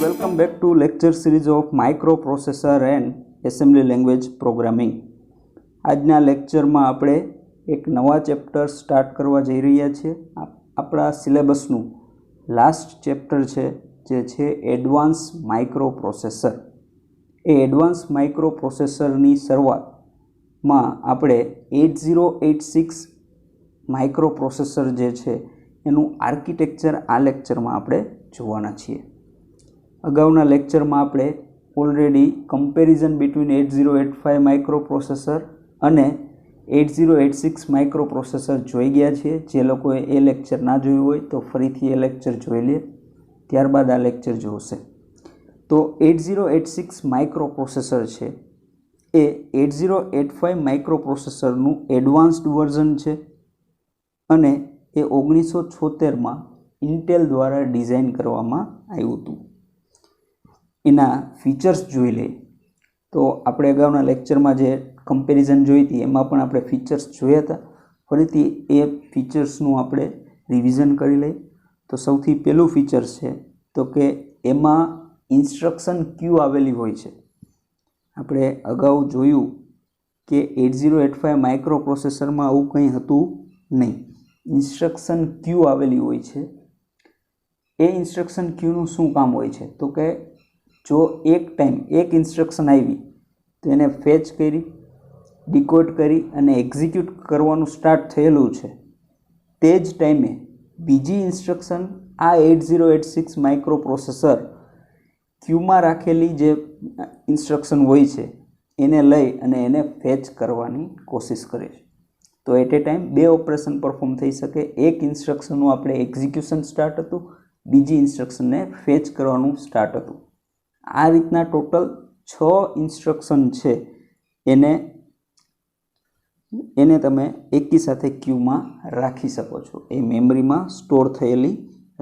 Welcome back to lecture series of microprocessor and assembly language programming. આજના લેક્ચરમાં આપણે એક નવા ચેપ્ટર સ્ટાર્ટ કરવા જઈ રહ્યા છીએ. આપણા સિલેબસનું લાસ્ટ ચેપ્ટર છે જે છે એડવાન્સ માઇક્રોપ્રોસેસર. એ એડવાન્સ માઇક્રોપ્રોસેસરની શરૂઆતમાં આપણે 8086 માઇક્રોપ્રોસેસર જે છે એનું આર્કિટેક્ચર આ લેક્ચરમાં આપણે જોવાના છીએ. અગાઉના લેક્ચરમાં આપણે ઓલરેડી કમ્પેરિઝન બિટવીન 8085 માઇક્રોપ્રોસેસર અને 8086 માઇક્રોપ્રોસેસર જોઈ ગયા છીએ. જે લોકોએ એ લેક્ચર ના જોયું હોય તો ફરીથી એ લેક્ચર જોઈ લે, ત્યારબાદ આ લેક્ચર જોશે. તો 8086 માઇક્રોપ્રોસેસર છે એ 8085 માઇક્રોપ્રોસેસરનું એડવાન્સ્ડ વર્ઝન છે અને એ 1976માં ઇન્ટેલ દ્વારા ડિઝાઇન કરવામાં આવ્યું હતું. એના ફીચર્સ જોઈ લઈએ તો આપણે અગાઉના લેક્ચરમાં જે કમ્પેરિઝન જોઈ હતી એમાં પણ આપણે ફીચર્સ જોયા હતા. ફરીથી એ ફીચર્સનું આપણે રિવિઝન કરી લઈએ. તો સૌથી પહેલું ફીચર્સ છે તો કે એમાં ઇન્સ્ટ્રક્શન ક્યુ આવેલી હોય છે. આપણે અગાઉ જોયું કે 8085 માઇક્રોપ્રોસેસરમાં આવું કંઈ હતું નહીં. ઇન્સ્ટ્રક્શન ક્યુ આવેલી હોય છે. એ ઇન્સ્ટ્રક્શન ક્યુનું શું કામ હોય છે તો કે જો એક ટાઈમ એક ઇન્સ્ટ્રક્શન આવી તો એને ફેચ કરી, ડિકોડ કરી અને એક્ઝિક્યુટ કરવાનું સ્ટાર્ટ થયેલું છે, તે જ ટાઈમે બીજી ઇન્સ્ટ્રક્શન આ 8086 માઇક્રોપ્રોસેસર ક્યુમાં રાખેલી જે ઇન્સ્ટ્રક્શન હોય છે એને લઈ અને એને ફેચ કરવાની કોશિશ કરે છે. તો એટ એ ટાઈમ બે ઓપરેશન પરફોર્મ થઈ શકે. એક ઇન્સ્ટ્રક્શનનું આપણે એક્ઝિક્યુશન સ્ટાર્ટ હતું, બીજી ઇન્સ્ટ્રક્શનને ફેચ કરવાનું સ્ટાર્ટ હતું. આ રીતના ટોટલ 6 ઇન્સ્ટ્રક્શન છે એને તમે એકી સાથે ક્યુમાં રાખી શકો છો, એ મેમરીમાં સ્ટોર થયેલી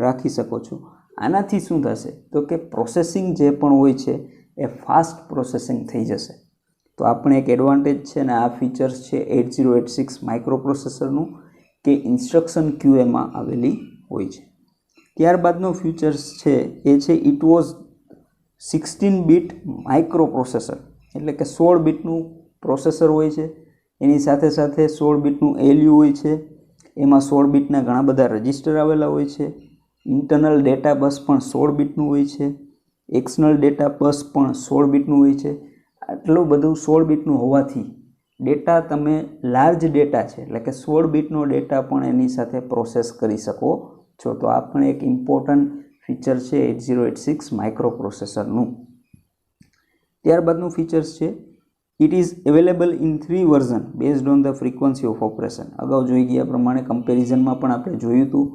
રાખી શકો છો. આનાથી શું થશે તો કે પ્રોસેસિંગ જે પણ હોય છે એ ફાસ્ટ પ્રોસેસિંગ થઈ જશે. તો આપણે એક એડવાન્ટેજ છે ને આ ફીચર્સ છે 8086 માઇક્રોપ્રોસેસરનું કે ઇન્સ્ટ્રક્શન ક્યુ એમાં આવેલી હોય છે. ત્યારબાદનો ફીચર્સ છે એ છે ઇટ વોઝ 16 બીટ માઇક્રોપ્રોસેસર, એટલે કે 16 બીટનું પ્રોસેસર હોય છે. એની સાથે સાથે 16 બીટનું એલયુ હોય છે. એમાં 16 બીટના ઘણા બધા રજિસ્ટર આવેલા હોય છે. ઇન્ટરનલ ડેટા બસ પણ 16 બીટનું હોય છે. એક્સટર્નલ ડેટા બસ પણ 16 બીટનું હોય છે. આટલું બધું 16 બીટનું હોવાથી ડેટા તમે લાર્જ ડેટા છે એટલે કે 16 બીટનો ડેટા પણ એની સાથે પ્રોસેસ કરી શકો છો. તો આ પણ એક ઇમ્પોર્ટન્ટ ફીચર છે 8086 માઇક્રોપ્રોસેસરનું. ત્યારબાદનું ફીચર્સ છે it is available in 3 version based on the frequency of operation. અગાઉ જોઈ ગયા પ્રમાણે કમ્પેરિઝનમાં પણ આપણે જોયું હતું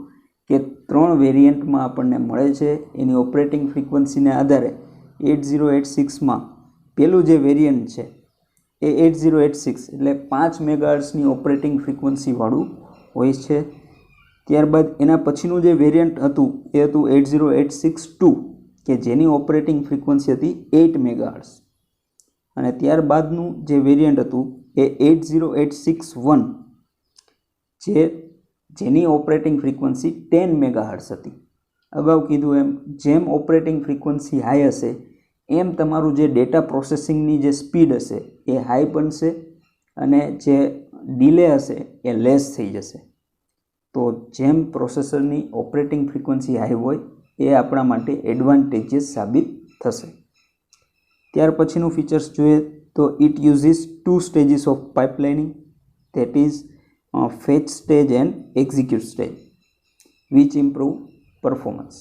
કે 3 વેરિયન્ટમાં આપણને મળે છે. એની ઓપરેટિંગ ફ્રીક્વન્સીને આધારે 8086માં પહેલું જે વેરિયન્ટ છે એ 8086 એટલે 5 મેગાહર્ટ્ઝની ઓપરેટિંગ ફ્રીક્વન્સીવાળું હોય છે. ત્યારબાદ એના પછીનું જે વેરિયન્ટ હતું એ હતું 8086-2 કે જેની ઓપરેટિંગ ફ્રીક્વન્સી હતી 8 મેગાહર્ટ્ઝ. અને ત્યારબાદનું જે વેરિયન્ટ હતું એ 8086-1 જેની ઓપરેટિંગ ફ્રીક્વન્સી 10 મેગાહર્ટ્ઝ હતી. અગાઉ કીધું એમ જેમ ઓપરેટિંગ ફ્રીક્વન્સી હાઈ હશે એમ તમારું જે ડેટા પ્રોસેસિંગની જે સ્પીડ હશે એ હાઈ બનશે અને જે ડિલે હશે એ લેસ થઈ જશે. તો જેમ પ્રોસેસરની ઓપરેટિંગ ફ્રીક્વન્સી હાઈ હોય એ આપણા માટે એડવાન્ટેજીસ સાબિત થશે. ત્યાર પછીનું ફીચર્સ જોઈએ તો it uses 2 stages of pipelining, that is fetch stage and execute stage which improve performance.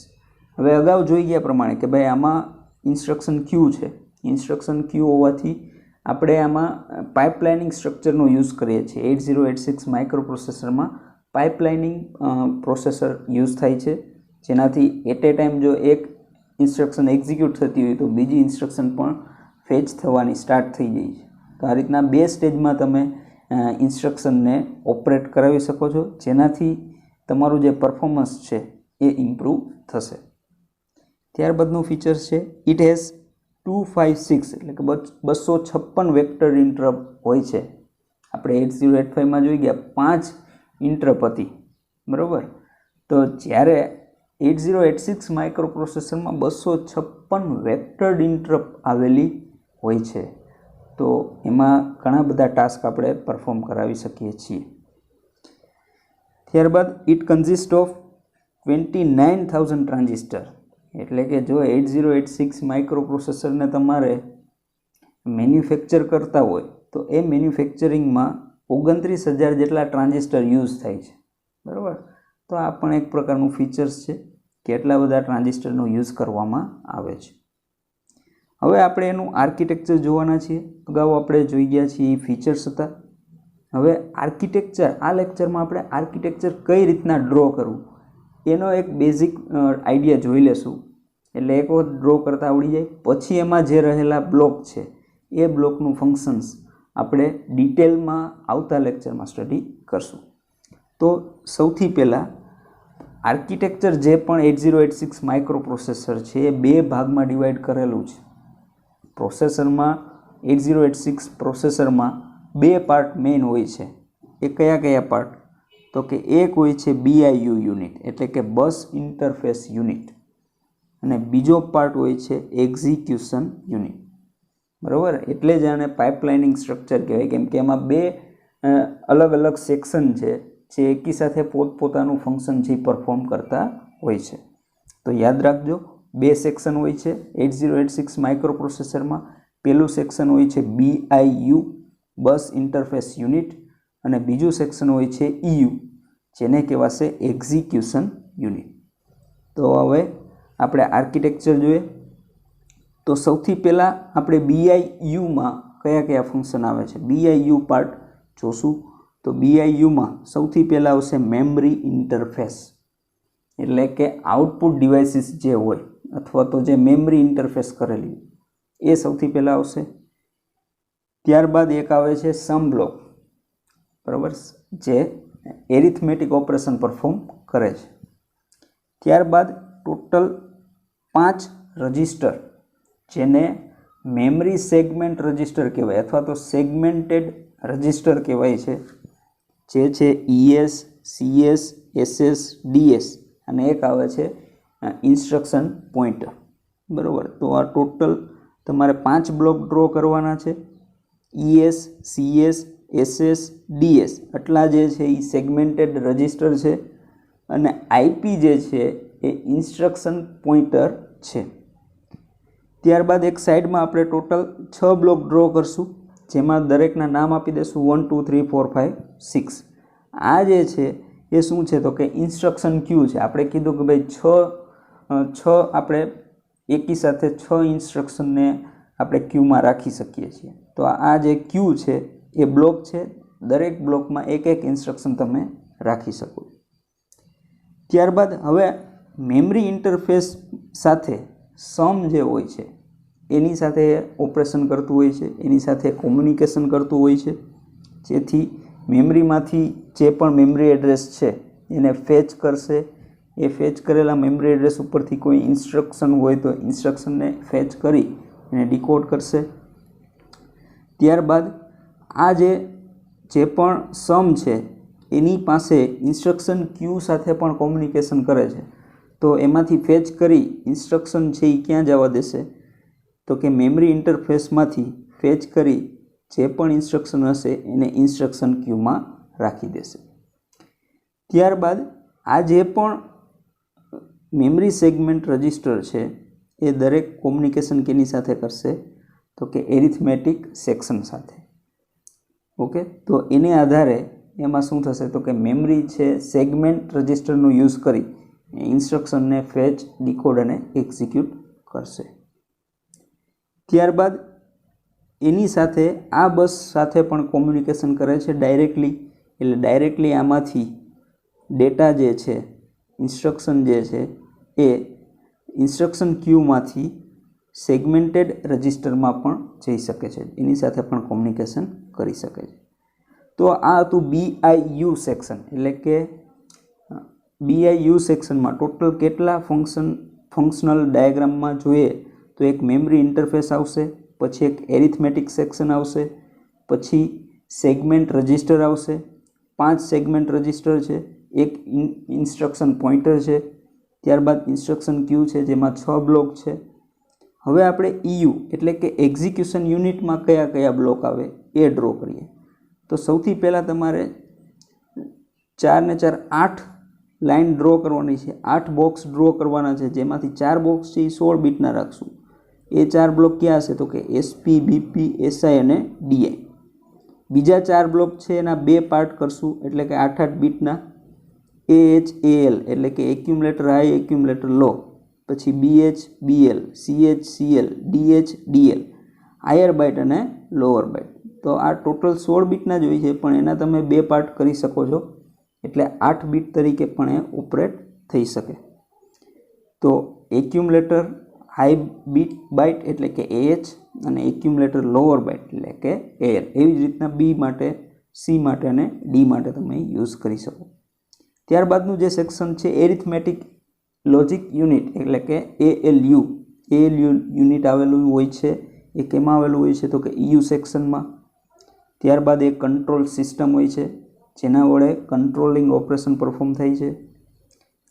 હવે અગાઉ જોઈ ગયા પ્રમાણે કે ભાઈ આમાં ઇન્સ્ટ્રક્શન ક્યુ છે. ઇન્સ્ટ્રક્શન ક્યુ હોવાથી આપણે આમાં પાઇપલાઇનિંગ સ્ટ્રક્ચરનો યુઝ કરીએ છીએ. 8086 માઇક્રોપ્રોસેસરમાં પાઇપલાઇનિંગ પ્રોસેસર યુઝ થાય છે, જેનાથી એટ એ ટાઈમ જો એક ઇન્સ્ટ્રક્શન એક્ઝિક્યુટ થતી હોય તો બીજી ઇન્સ્ટ્રક્શન પણ ફેચ થવાની સ્ટાર્ટ થઈ જાય છે. તો આ રીતના 2 સ્ટેજમાં તમે ઇન્સ્ટ્રક્શનને ઓપરેટ કરાવી શકો છો, જેનાથી તમારું જે પરફોર્મન્સ છે એ ઇમ્પ્રૂવ થશે. ત્યારબાદનું ફીચર્સ છે ઇટ હેઝ 256 એટલે કે 256 વેક્ટર ઇન્ટરપ્ટ હોય છે. આપણે 8085માં જોઈ ગયા 5 ઇન્ટરપ્ટ હતી, બરાબર. તો જ્યારે 8086 માઇક્રોપ્રોસેસરમાં 256 વેક્ટર્ડ ઇન્ટરપ્ટ આવેલી હોય છે. તો એમાં ઘણા બધા ટાસ્ક આપણે પરફોર્મ કરાવી શકીએ છીએ. ત્યારબાદ ઇટ કન્સિસ્ટ ઓફ 29,000 ટ્રાન્ઝિસ્ટર, એટલે કે જો 8086 માઇક્રોપ્રોસેસરને તમારે મેન્યુફેક્ચર કરતા હોય તો એ મેન્યુફેક્ચરિંગમાં 29,000 જેટલા ટ્રાન્ઝિસ્ટર યુઝ થાય છે, બરાબર. તો આ પણ એક પ્રકારનું ફીચર્સ છે કે એટલા બધા ટ્રાન્ઝિસ્ટરનો યુઝ કરવામાં આવે છે. હવે આપણે એનું આર્કિટેક્ચર જોવાના છીએ. અગાઉ આપણે જોઈ ગયા છીએ ફીચર્સ હતા. હવે આર્કિટેક્ચર, આ લેક્ચરમાં આપણે આર્કિટેક્ચર કઈ રીતના ડ્રો કરવું એનો એક બેઝિક આઈડિયા જોઈ લેશું. એટલે એક વખત ડ્રો કરતા આવડી જાય પછી એમાં જે રહેલા બ્લોક છે એ બ્લોકનું ફંક્શન્સ આપણે ડિટેલમાં આવતા લેક્ચરમાં સ્ટડી કરશું. તો સૌથી પહેલાં આર્કિટેક્ચર જે પણ 8086 માઇક્રોપ્રોસેસર છે એ 2 ભાગમાં ડિવાઈડ કરેલું છે. પ્રોસેસરમાં 8086 પ્રોસેસરમાં 2 પાર્ટ મેઇન હોય છે. એ કયા કયા પાર્ટ? તો કે એક હોય છે BIU યુનિટ, એટલે કે બસ ઇન્ટરફેસ યુનિટ, અને બીજો પાર્ટ હોય છે એક્ઝિક્યુશન યુનિટ, બરાબર. એટલે જ આને પાઇપલાઇનિંગ સ્ટ્રક્ચર કહેવાય, કેમ કે એમાં 2 અલગ અલગ સેક્શન છે જે એકી સાથે પોતપોતાનું ફંક્શન છે પરફોર્મ કરતા હોય છે. તો યાદ રાખજો, 2 સેક્શન હોય છે 8086 માઇક્રોપ્રોસેસરમાં. પહેલું સેક્શન હોય છે BIU બસ ઇન્ટરફેસ યુનિટ, અને બીજું સેક્શન હોય છે EU જેને કહેવાશે એક્ઝિક્યુશન યુનિટ. તો હવે આપણે આર્કિટેક્ચર જોઈએ. તો સૌથી પહેલાં આપણે BIUમાં કયા કયા ફંક્શન આવે છે BIU પાર્ટ જોશું. તો BIUમાં સૌથી પહેલાં આવશે મેમરી ઇન્ટરફેસ, એટલે કે આઉટપુટ ડિવાઇસીસ જે હોય અથવા તો જે મેમરી ઇન્ટરફેસ કરેલી એ સૌથી પહેલાં આવશે. ત્યારબાદ એક આવે છે સમ બ્લોક, બરાબર, જે એરિથમેટિક ઓપરેશન પરફોર્મ કરે છે. ત્યારબાદ ટોટલ 5 રજિસ્ટર જેને મેમરી સેગમેન્ટ રજિસ્ટર કહેવાય અથવા તો સેગમેન્ટેડ રજિસ્ટર કહેવાય છે, જે છે ES, CS, SS, DS, અને એક આવે છે ઇન્સ્ટ્રક્શન પોઇન્ટર, બરાબર. તો આ ટોટલ તમારે 5 બ્લોક ડ્રો કરવાના છે. ES, CS, SS, DS આટલા જે છે એ સેગમેન્ટેડ રજિસ્ટર છે, અને IP જે છે એ ઇન્સ્ટ્રક્શન પોઇન્ટર છે. ત્યારબાદ એક સાઈડમાં આપણે ટોટલ 6 બ્લોક ડ્રો કરશું, જેમાં દરેકના નામ આપી દઈશું 1 2 3 4 5 6. આ જે છે એ શું છે તો કે ઇન્સ્ટ્રક્શન ક્યુ છે. આપણે કીધું કે ભાઈ 6 આપણે એકી સાથે 6 ઇન્સ્ટ્રક્શનને આપણે ક્યુમાં રાખી શકીએ છીએ. તો આ જે ક્યુ છે એ બ્લોક છે, દરેક બ્લોકમાં એક એક ઇન્સ્ટ્રક્શન તમે રાખી શકો. ત્યારબાદ હવે મેમરી ઇન્ટરફેસ સાથે સમ જે હોય છે એની સાથે ઓપરેશન કરતું હોય છે, એની સાથે કોમ્યુનિકેશન કરતું હોય છે, જેથી મેમરીમાંથી જે પણ મેમરી એડ્રેસ છે એને ફેચ કરશે. એ ફેચ કરેલા મેમરી એડ્રેસ ઉપરથી કોઈ ઇન્સ્ટ્રક્શન હોય તો ઇન્સ્ટ્રક્શનને ફેચ કરી એને ડીકોડ કરશે. ત્યારબાદ આ જે પણ સમ છે એની પાસે ઇન્સ્ટ્રક્શન ક્યુ સાથે પણ કોમ્યુનિકેશન કરે છે. તો એમાંથી ફેચ કરી ઇન્સ્ટ્રક્શન છે એ ક્યાં જવા દેશે તો કે મેમરી ઇન્ટરફેસમાંથી ફેચ કરી જે પણ ઇન્સ્ટ્રક્શન હશે એને ઇન્સ્ટ્રક્શન ક્યુમાં રાખી દેશે. ત્યારબાદ આ જે પણ મેમરી સેગમેન્ટ રજિસ્ટર છે એ દરેક કોમ્યુનિકેશન કેની સાથે કરશે તો કે એરિથમેટિક સેક્શન સાથે. ઓકે, તો એને આધારે એમાં શું થશે તો કે મેમરી છે સેગમેન્ટ રજિસ્ટરનો યુઝ કરી ઇન્સ્ટ્રક્શનને ફેચ, ડીકોડ અને એક્ઝિક્યુટ કરશે. ત્યારબાદ એની સાથે આ બસ સાથે પણ કોમ્યુનિકેશન કરે છે ડાયરેક્ટલી. એટલે ડાયરેક્ટલી આમાંથી ડેટા જે છે, ઇન્સ્ટ્રક્શન જે છે એ ઇન્સ્ટ્રક્શન ક્યુમાંથી સેગમેન્ટેડ રજિસ્ટરમાં પણ જઈ શકે છે, એની સાથે પણ કોમ્યુનિકેશન કરી શકે છે. તો આ હતું BIU સેક્શન. એટલે કે BIU સેક્શનમાં ટોટલ કેટલા ફંક્શનલ ડાયાગ્રામમાં જોઈએ તો એક મેમરી ઇન્ટરફેસ આવશે, પછી એક એરિથમેટિક સેક્શન આવશે, પછી સેગમેન્ટ રજિસ્ટર આવશે, 5 સેગમેન્ટ રજિસ્ટર છે, એક ઇન્સ્ટ્રક્શન પોઇન્ટર છે, ત્યારબાદ ઇન્સ્ટ્રક્શન ક્યુ છે જેમાં 6 બ્લોક છે. હવે આપણે EU એટલે કે એક્ઝિક્યુશન યુનિટમાં કયા કયા બ્લોક આવે એ ડ્રો કરીએ. તો સૌથી પહેલાં તમારે 4 ને 4 8 લાઇન ડ્રો કરવાની છે. 8 બોક્સ ડ્રો કરવાના છે, જેમાંથી 4 બોક્સ છે એ 16 બીટના રાખશું. એ 4 બ્લોક ક્યાં હશે? તો કે SP, BP, SI અને DI. બીજા 4 બ્લોક છે એના 2 પાર્ટ કરશું, એટલે કે 8 બીટના. AHAL એટલે કે એક્યુમ્યુલેટર હાઈ, એક્યુમ્યુલેટર લો. પછી BH, BL, CH, CL, DH, DL, higher bite અને લોઅર બાઇટ. તો આ ટોટલ 16 બીટના જ હોય છે, પણ એના તમે 2 પાર્ટ કરી શકો છો, એટલે 8 બીટ તરીકે પણ એ ઓપરેટ થઈ શકે. તો એક્યુમ્યુલેટર હાઈ બીટ બાઇટ એટલે કે AH અને એક્યુમ્યુલેટર લોઅર બાઇટ એટલે કે AL. એવી જ રીતના B માટે, C માટે અને D માટે તમે યુઝ કરી શકો. ત્યારબાદનું જે સેક્શન છે એરિથમેટિક લોજિક યુનિટ એટલે કે ALU. ALU યુનિટ આવેલું હોય છે એ કેમાં આવેલું હોય છે? તો કે EU સેક્શનમાં. ત્યારબાદ એક કંટ્રોલ સિસ્ટમ હોય છે જેના વડે કંટ્રોલિંગ ઓપરેશન પરફોર્મ થાય છે.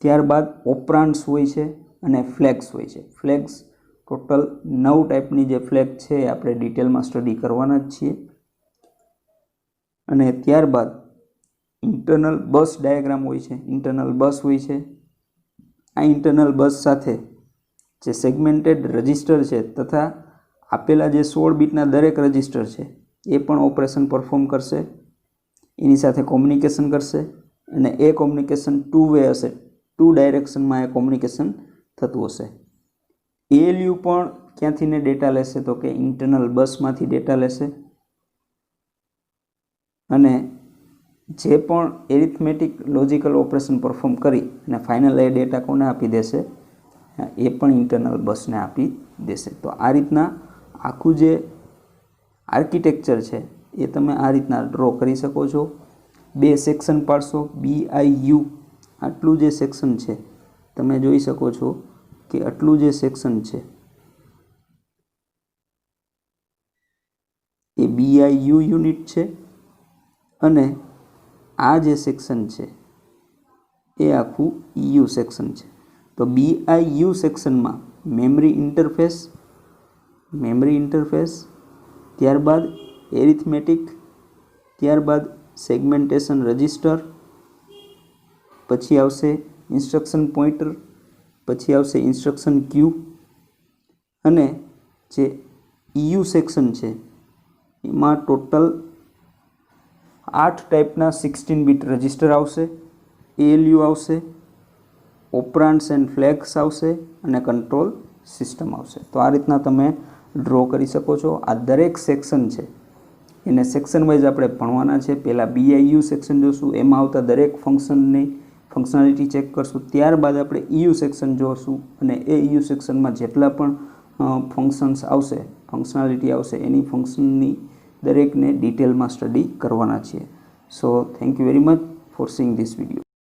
ત્યારબાદ ઓપરાન્ડ્સ હોય છે અને ફ્લેગ્સ હોય છે. ફ્લેગ્સ ટોટલ 9 ટાઈપની જે ફ્લેગ છે એ આપણે ડિટેલમાં સ્ટડી કરવાના જ છીએ. અને ત્યારબાદ ઇન્ટરનલ બસ ડાયાગ્રામ હોય છે. ઇન્ટરનલ બસ હોય છે. આ ઇન્ટરનલ બસ સાથે જે સેગમેન્ટેડ રજિસ્ટર છે તથા આપેલા જે 16 બીટના દરેક રજિસ્ટર છે એ પણ ઓપરેશન પરફોર્મ કરશે, એની સાથે કોમ્યુનિકેશન કરશે અને એ કોમ્યુનિકેશન 2 વે હશે. 2 ડાયરેક્શનમાં એ કોમ્યુનિકેશન થતું હશે. ALU પણ ક્યાંથી ને ડેટા લેશે? તો કે ઇન્ટરનલ બસમાંથી ડેટા લેશે અને જે પણ એરિથમેટિક લોજિકલ ઓપરેશન પરફોર્મ કરી અને ફાઇનલ એ ડેટા કોને આપી દેશે? એ પણ ઇન્ટરનલ બસને આપી દેશે. તો આ રીતના આખું જે આર્કિટેક્ચર છે એ તમે આ રીતના ડ્રો કરી શકો છો. 2 સેક્શન પાડશો, BIU આટલું જે સેક્શન છે તમે જોઈ શકો છો કે આટલું જે સેક્શન છે એ BIU યુનિટ છે અને આ જે સેક્શન છે એ આખું EU સેક્શન છે. તો BIU સેક્શનમાં મેમરી ઇન્ટરફેસ, ત્યારબાદ એરિથમેટિક, ત્યારબાદ સેગમેન્ટેશન રજિસ્ટર, પછી આવશે ઇન્સ્ટ્રક્શન પોઇન્ટર, પછી આવશે ઇન્સ્ટ્રક્શન ક્યુ અને જે EU સેક્શન છે એમાં ટોટલ 8 ટાઈપના 16 બીટ રજિસ્ટર આવશે, ALU આવશે, ઓપરાન્ડ્સ એન્ડ ફ્લેગ્સ આવશે અને કંટ્રોલ સિસ્ટમ આવશે. તો આ રીતના તમે ડ્રો કરી શકો છો. આ દરેક સેક્શન છે એને સેક્શન વાઇઝ આપણે ભણવાના છે. પહેલાં BIU સેક્શન જોશું, એમાં આવતા દરેક ફંક્શનની ફંક્શનાલિટી ચેક કરશું. ત્યારબાદ આપણે EU સેક્શન જોશું અને એ EU સેક્શનમાં જેટલા પણ ફંક્શનાલિટી આવશે એની ફંક્શનની દરેકને ડિટેલમાં સ્ટડી કરવાના છીએ. So thank you very much for seeing this video.